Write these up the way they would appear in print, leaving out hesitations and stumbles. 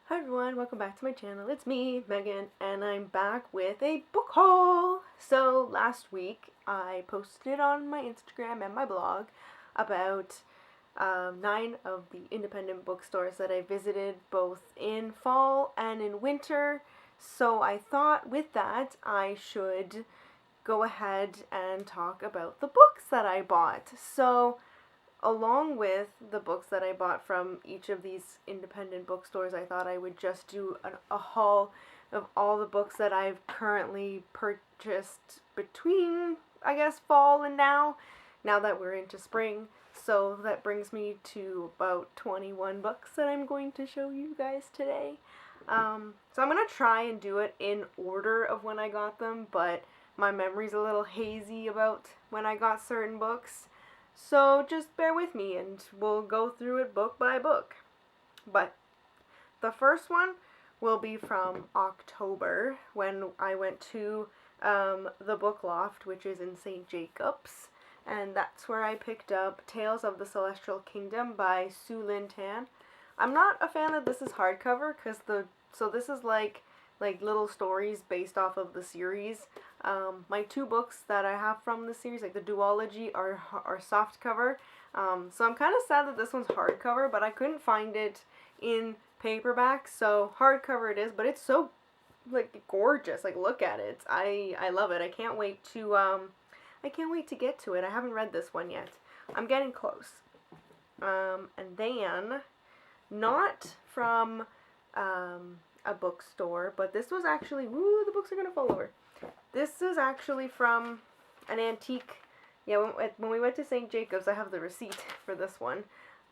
Hi everyone, welcome back to my channel. It's me, Megan, and I'm back with a book haul. So last week I posted on my Instagram and my blog about 9 of the independent bookstores that I visited both in fall and in winter. So I thought with that I should go ahead and talk about the books that I bought. So along with the books that I bought from each of these independent bookstores, I thought I would just do a haul of all the books that I've currently purchased between, I guess, fall and now that we're into spring. So that brings me to about 21 books that I'm going to show you guys today. So I'm going to try and do it in order of when I got them, but my memory's a little hazy about when I got certain books. So just bear with me and we'll go through it book by book. But the first one will be from October when I went to the Book Loft, which is in St. Jacobs. And that's where I picked up Tales of the Celestial Kingdom by Sue Lin Tan. I'm not a fan that this is hardcover because this is like little stories based off of the series. My 2 books that I have from the series, like the duology, are softcover. So I'm kind of sad that this one's hardcover, but I couldn't find it in paperback, so hardcover it is. But it's so gorgeous. Like, look at it. I love it. I can't wait to get to it. I haven't read this one yet. I'm getting close. And then, not from a bookstore, but this was actually, woo, the books are gonna fall over. This is actually from an antique, yeah, when we went to St. Jacobs, I have the receipt for this one.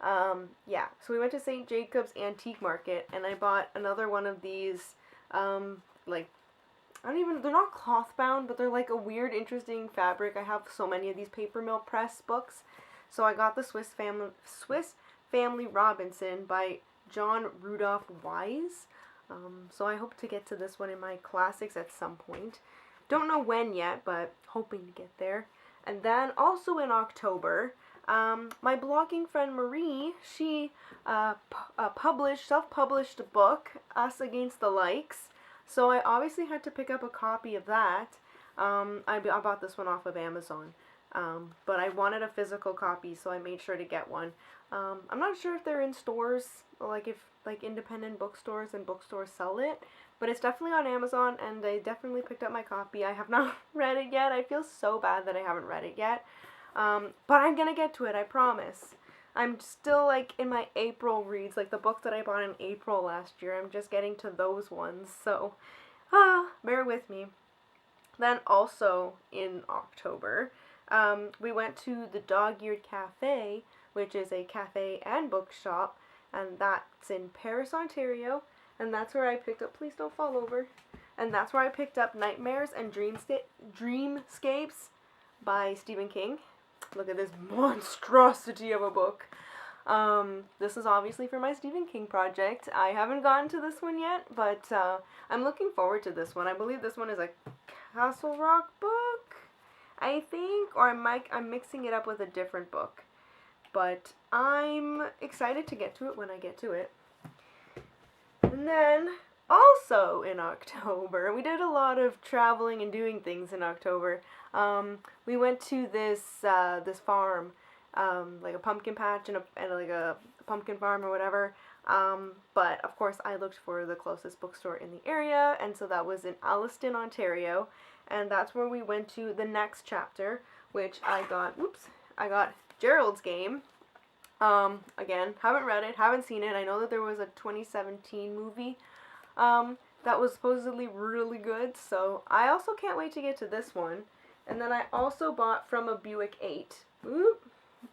Yeah, so we went to St. Jacobs Antique Market, and I bought another one of these, they're not cloth bound, but they're like a weird, interesting fabric. I have so many of these paper mill press books. So I got the Swiss Family Robinson by John Rudolph Wise. So I hope to get to this one in my classics at some point. Don't know when yet, but hoping to get there. And then also in October, my blogging friend Marie, she self-published a book, Us Against the Likes. So I obviously had to pick up a copy of that. I bought this one off of Amazon. But I wanted a physical copy, so I made sure to get one. I'm not sure if they're in stores, if independent bookstores and bookstores sell it, but it's definitely on Amazon, and I definitely picked up my copy. I have not read it yet. I feel so bad that I haven't read it yet, but I'm gonna get to it, I promise. I'm still in my April reads, the books that I bought in April last year. I'm just getting to those ones, so bear with me. Then also in October, we went to the Dog-Eared Cafe, which is a cafe and bookshop, and that's in Paris, Ontario, and that's where I picked up, please don't fall over, and that's where I picked up Nightmares and Dreamscapes by Stephen King. Look at this monstrosity of a book. This is obviously for my Stephen King project. I haven't gotten to this one yet, but I'm looking forward to this one. I believe this one is a Castle Rock book, I think, or I'm mixing it up with a different book. But I'm excited to get to it when I get to it. And then, also in October, we did a lot of traveling and doing things in October. We went to this farm, like a pumpkin patch and a pumpkin farm or whatever. But of course I looked for the closest bookstore in the area, and so that was in Alliston, Ontario. And that's where we went to the next chapter, which I got Gerald's Game. Again, haven't read it, haven't seen it. I know that there was a 2017 movie that was supposedly really good, so I also can't wait to get to this one. And then I also bought From a Buick 8. Oop,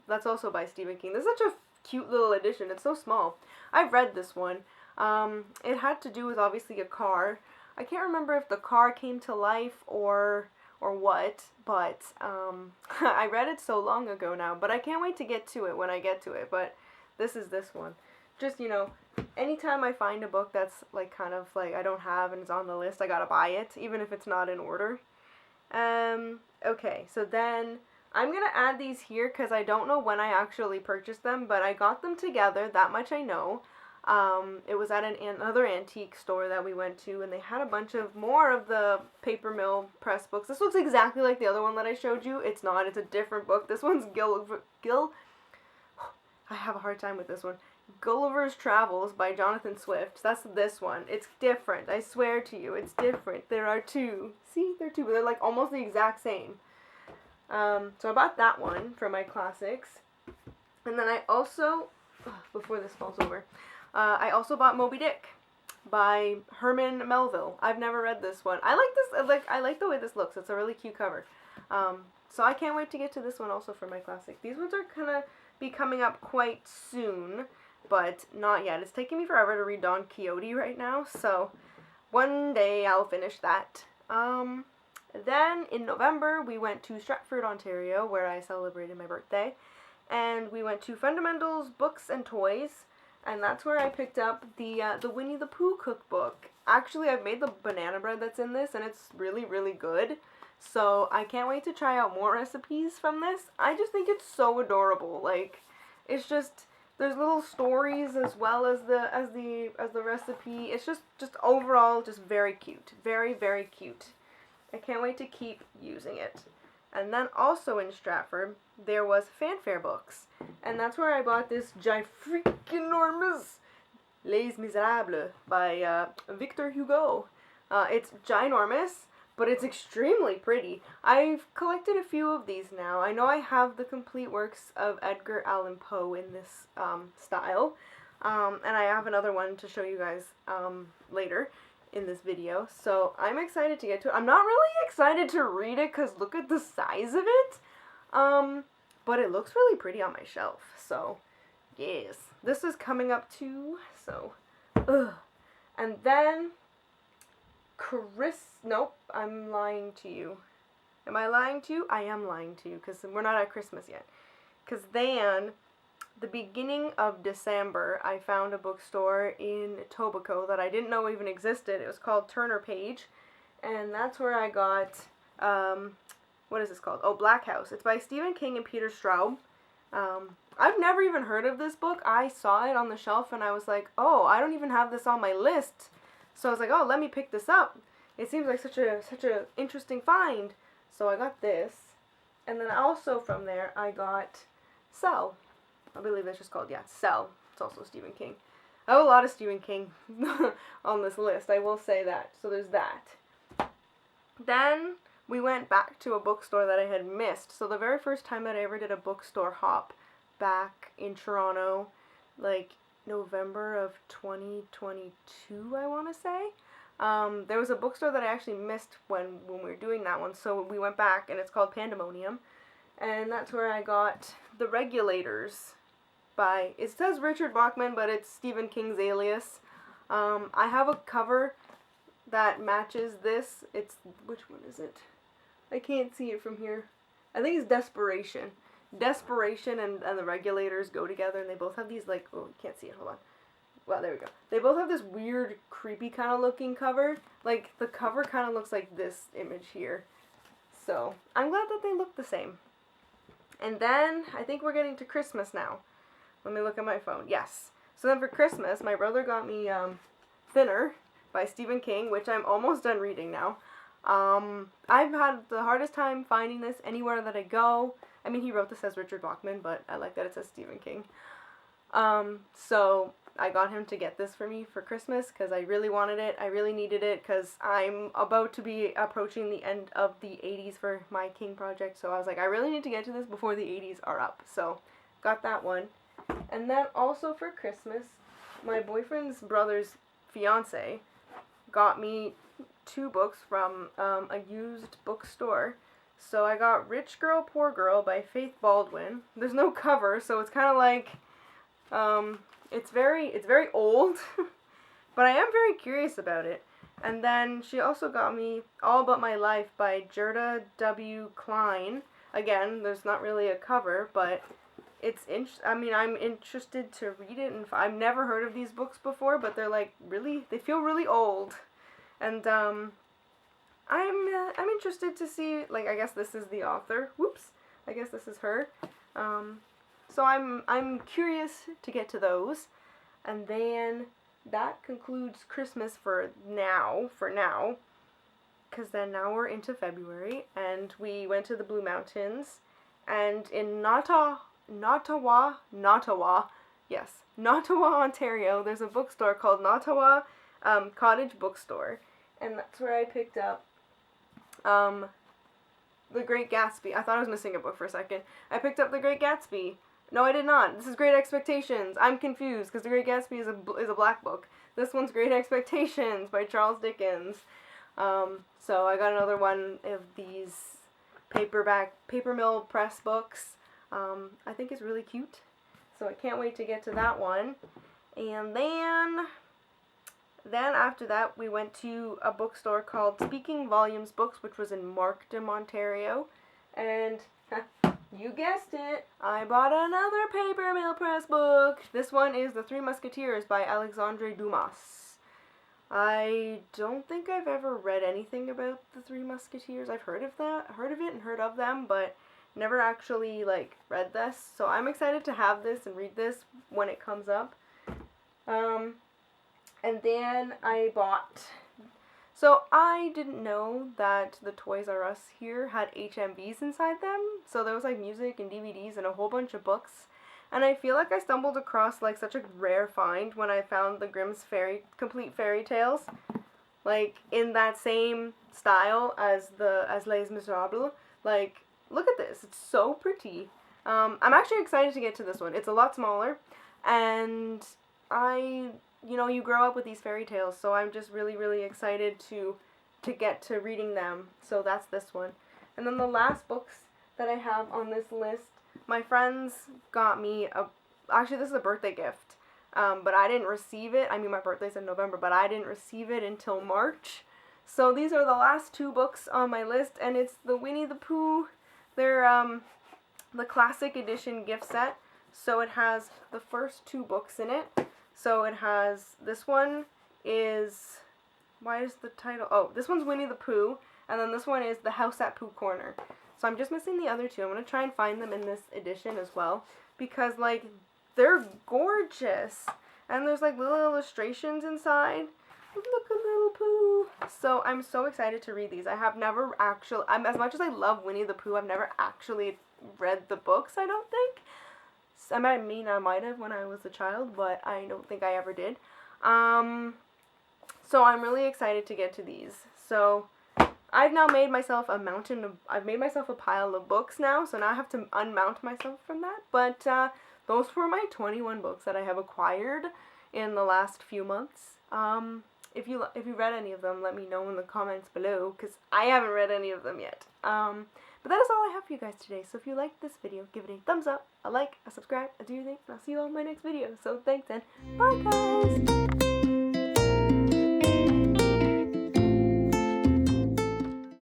that's also by Stephen King. This is such a cute little edition. It's so small. I've read this one. It had to do with obviously a car. I can't remember if the car came to life or what, but I read it so long ago now, but I can't wait to get to it when I get to it. But this is this one. Just, anytime I find a book that's I don't have and it's on the list, I gotta buy it, even if it's not in order. Okay, so then I'm gonna add these here because I don't know when I actually purchased them, but I got them together, that much I know. It was at another antique store that we went to, and they had a bunch of more of the paper mill press books. This looks exactly like the other one that I showed you. It's not. It's a different book. This one's I have a hard time with this one. Gulliver's Travels by Jonathan Swift. That's this one. It's different. I swear to you, it's different. There are two. See, there are two, but they're like almost the exact same. So I bought that one for my classics. And then I also, before this falls over, I also bought Moby Dick by Herman Melville. I've never read this one. I like this. I like the way this looks. It's a really cute cover. So I can't wait to get to this one also for my classic. These ones are gonna be coming up quite soon, but not yet. It's taking me forever to read Don Quixote right now, so one day I'll finish that. Then in November we went to Stratford, Ontario, where I celebrated my birthday, and we went to Fundamentals Books and Toys, and that's where I picked up the Winnie the Pooh cookbook. Actually, I've made the banana bread that's in this, and it's really, really good. So I can't wait to try out more recipes from this. I just think it's so adorable. Like, it's just, there's little stories as well as the recipe. It's just overall just very cute. Very, very cute. I can't wait to keep using it. And then also in Stratford, there was Fanfare Books. And that's where I bought this ginormous Les Miserables by Victor Hugo. It's ginormous, but it's extremely pretty. I've collected a few of these now. I know I have the complete works of Edgar Allan Poe in this style. And I have another one to show you guys later in this video. So I'm excited to get to it. I'm not really excited to read it because look at the size of it. But it looks really pretty on my shelf. So yes. This is coming up too. So, and then nope, I'm lying to you. Am I lying to you? I am lying to you because we're not at Christmas yet. Because then, the beginning of December, I found a bookstore in Etobicoke that I didn't know even existed. It was called Turner Page, and that's where I got, what is this called? Oh, Black House. It's by Stephen King and Peter Straub. I've never even heard of this book. I saw it on the shelf and I was like, oh, I don't even have this on my list. So I was like, oh, let me pick this up. It seems like such a interesting find. So I got this. And then also from there, I got Cell. I believe that's just called, yeah, Cell. It's also Stephen King. I have a lot of Stephen King on this list, I will say that. So there's that. Then we went back to a bookstore that I had missed. So the very first time that I ever did a bookstore hop back in Toronto, like November of 2022, I want to say. There was a bookstore that I actually missed when we were doing that one, so we went back, and it's called Pandemonium, and that's where I got The Regulators by, it says Richard Bachman, but it's Stephen King's alias. I have a cover that matches this. It's, which one is it? I can't see it from here. I think it's Desperation. Desperation and The Regulators go together, and they both have these, like, oh, you can't see it, hold on. Well, there we go. They both have this weird, creepy kind of looking cover. Like, the cover kind of looks like this image here. So, I'm glad that they look the same. And then, I think we're getting to Christmas now. Let me look at my phone. Yes. So then for Christmas, my brother got me, Thinner by Stephen King, which I'm almost done reading now. I've had the hardest time finding this anywhere that I go. I mean, he wrote this as Richard Bachman, but I like that it says Stephen King. So I got him to get this for me for Christmas because I really wanted it. I really needed it because I'm about to be approaching the end of the 80s for my King project. So I was like, I really need to get to this before the 80s are up. So got that one. And then also for Christmas, my boyfriend's brother's fiance got me 2 books from a used bookstore. So I got Rich Girl, Poor Girl by Faith Baldwin. There's no cover, so it's kind of like, it's very old, but I am very curious about it. And then she also got me All But My Life by Gerda W. Klein. Again, there's not really a cover, but it's I'm interested to read it, and I've never heard of these books before, but they're like they feel really old. And I'm interested to see, like, I guess this is the author. Whoops. I guess this is her. So I'm curious to get to those. And then that concludes Christmas for now, because then now we're into February, and we went to the Blue Mountains, and in Nottawa, Ontario, there's a bookstore called Nottawa Cottage Bookstore, and that's where I picked up The Great Gatsby. I thought I was missing a book for a second. I picked up The Great Gatsby. No, I did not. This is Great Expectations. I'm confused because The Great Gatsby is a black book. This one's Great Expectations by Charles Dickens. So I got another one of these paper mill press books. I think it's really cute. So I can't wait to get to that one. And then after that, we went to a bookstore called Speaking Volumes Books, which was in Markham, Ontario. And you guessed it, I bought another paper mill press book. This one is The Three Musketeers by Alexandre Dumas. I don't think I've ever read anything about The Three Musketeers. I've heard of them, but never actually read this. So I'm excited to have this and read this when it comes up. And then I bought, so I didn't know that the Toys R Us here had HMVs inside them. So there was music and DVDs and a whole bunch of books. And I feel like I stumbled across such a rare find when I found the Grimm's Complete Fairy Tales, in that same style as Les Miserables. Look at this, it's so pretty. I'm actually excited to get to this one. It's a lot smaller, and you grow up with these fairy tales, so I'm just really, really excited to get to reading them. So that's this one. And then the last books that I have on this list, my friends got me actually this is a birthday gift, but I didn't receive it. I mean, my birthday's in November, but I didn't receive it until March. So these are the last two books on my list, and it's the Winnie the Pooh. They're the classic edition gift set. So it has the first two books in it. So it has, this one is, why is the title, oh, this one's Winnie the Pooh, and then this one is The House at Pooh Corner. So I'm just missing the other two. I'm going to try and find them in this edition as well, because, they're gorgeous, and there's, little illustrations inside. Look, a little Pooh. So I'm so excited to read these. I have never actually, as much as I love Winnie the Pooh, I've never actually read the books, I don't think. I might have when I was a child, but I don't think I ever did. So I'm really excited to get to these. So I've now made myself I've made myself a pile of books now, so now I have to unmount myself from that. But those were my 21 books that I have acquired in the last few months. If you read any of them, let me know in the comments below, because I haven't read any of them yet. But that is all I have for you guys today. So if you liked this video, give it a thumbs up, a like, a subscribe, a do your thing, and I'll see you all in my next video. So thanks, and bye guys!